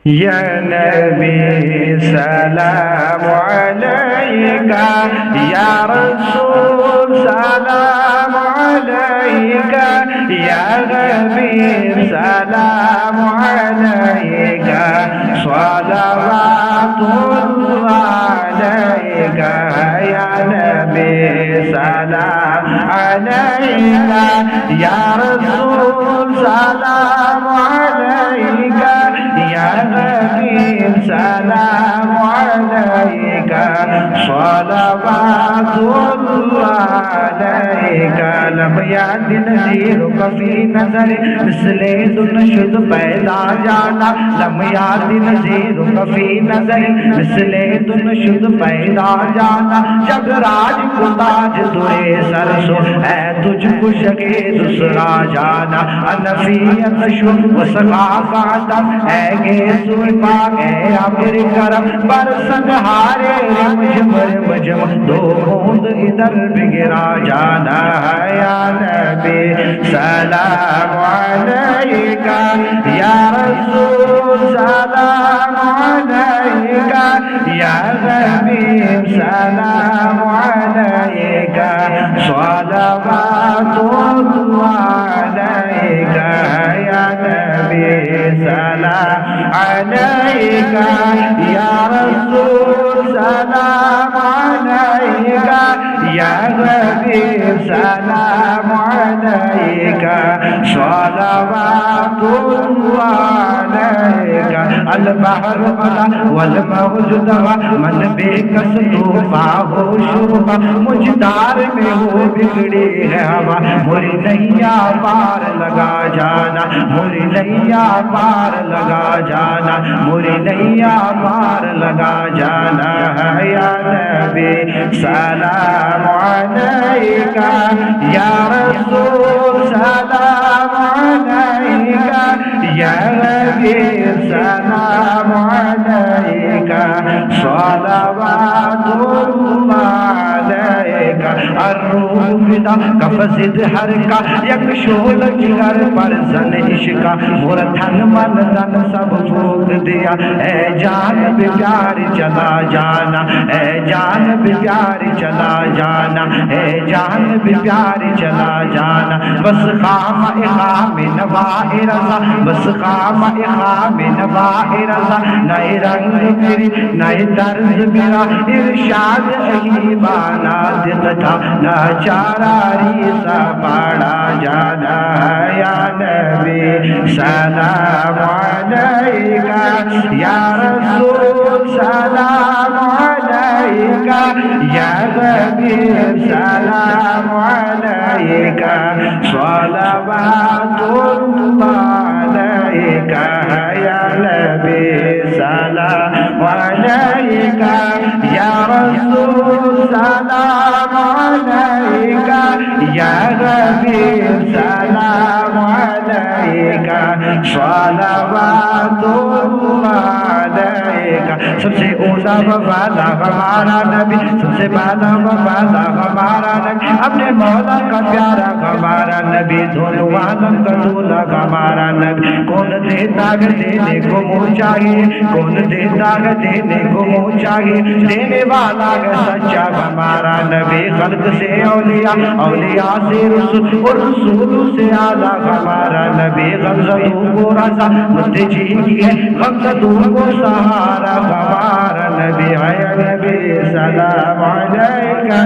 یا نبی سلام علیکہ، یا رسول سلام علیکہ، یا حبیب سلام علیکہ، صلوات اللہ علیکہ، یا نبی سلام علیکہ، یا رسول سلام علیکہ، یا حبیب سلام علیکہ، صلوات اللہ علیکہ۔ لم یأت نذیرک فی نظر مثل نشد پیدا جانا، لم یأت نذیرک فی نظر مثل نشد پیدا جانا، جگ راج کو تاج ترے سر سو اے تجھ کو شکے دوسرا جانا، انفیت شد و ثقافت اے گیسو پاک اے عبر کرم، برسن ہارے رمجم رمجم دو بوند ادھر بگرا جانا، یا نبی سلام علیکہ، یا رسول سلام علیکہ، یا حبیب سلام علیکہ، صلوات اللہ علیکہ، یا نبی سلام علیکہ، یا رسول سلام علیکہ، یا حبیب سلام علیکہ، صلوات اللہ علیکہ۔ البحر علا والموج دغا، من بے کس طوفا ہو شربا، مجدار میں ہو بگڑی ہے ہوا، موری نیا پار لگا جانا، موری نیا پار لگا جانا، موری نیا پار لگا جانا، یا نبی سلام علیکہ، یا رسول سلام علیکہ، یا حبیب سلام علیکہ، صلوات اللہ علیکہ۔ الروح فدا کفزد ہر کا، یک شول جگر پر زن عشقا، مور تھن من تن سب پھوک دیا، اے جان بھی پیار چلا جانا، اے جان بھی پیار چلا جانا، اے جان بھی پیار چلا جانا، بس خام اخام نوائی رضا، بس خام اخام نوائی رضا، نئے رنگ میری نئے طرز میرا، ارشاد عیبانا دکھتا، ناچارا ریسا پاڑا جانا، یا نبی سلام علیکہ، یا رسول سلام علیکہ، یا حبیب سلام علیکہ، صلوات اللہ علیکہ، یا نبی سلام علیکہ، یا رسول سلام علیکہ، یا حبیب سلام علیکہ، صلوات اللہ علیکہ۔ سب سے اولا وفادا ہمارا نبی، سب سے بالا وفادا ہمارا نبی، اپنے مولا کا پیارا ہمارا نبی، دونوں عالم کا دولا ہمارا نبی۔ کون دیتا ہے دینے کو منہ چاہیے، کون دیتا ہے دینے کو منہ چاہیے، دینے والا ہے سچا ہمارا نبی۔ خلق سے اولیاء، اولیاء سے رسول، اور رسول سے اعلیٰ ہمارا نبی۔ غمزدوں کو رضا متجی کی ہے، غمزدوں کو سہارا ہمارا نبی ہے، نبی سلام علیکہ۔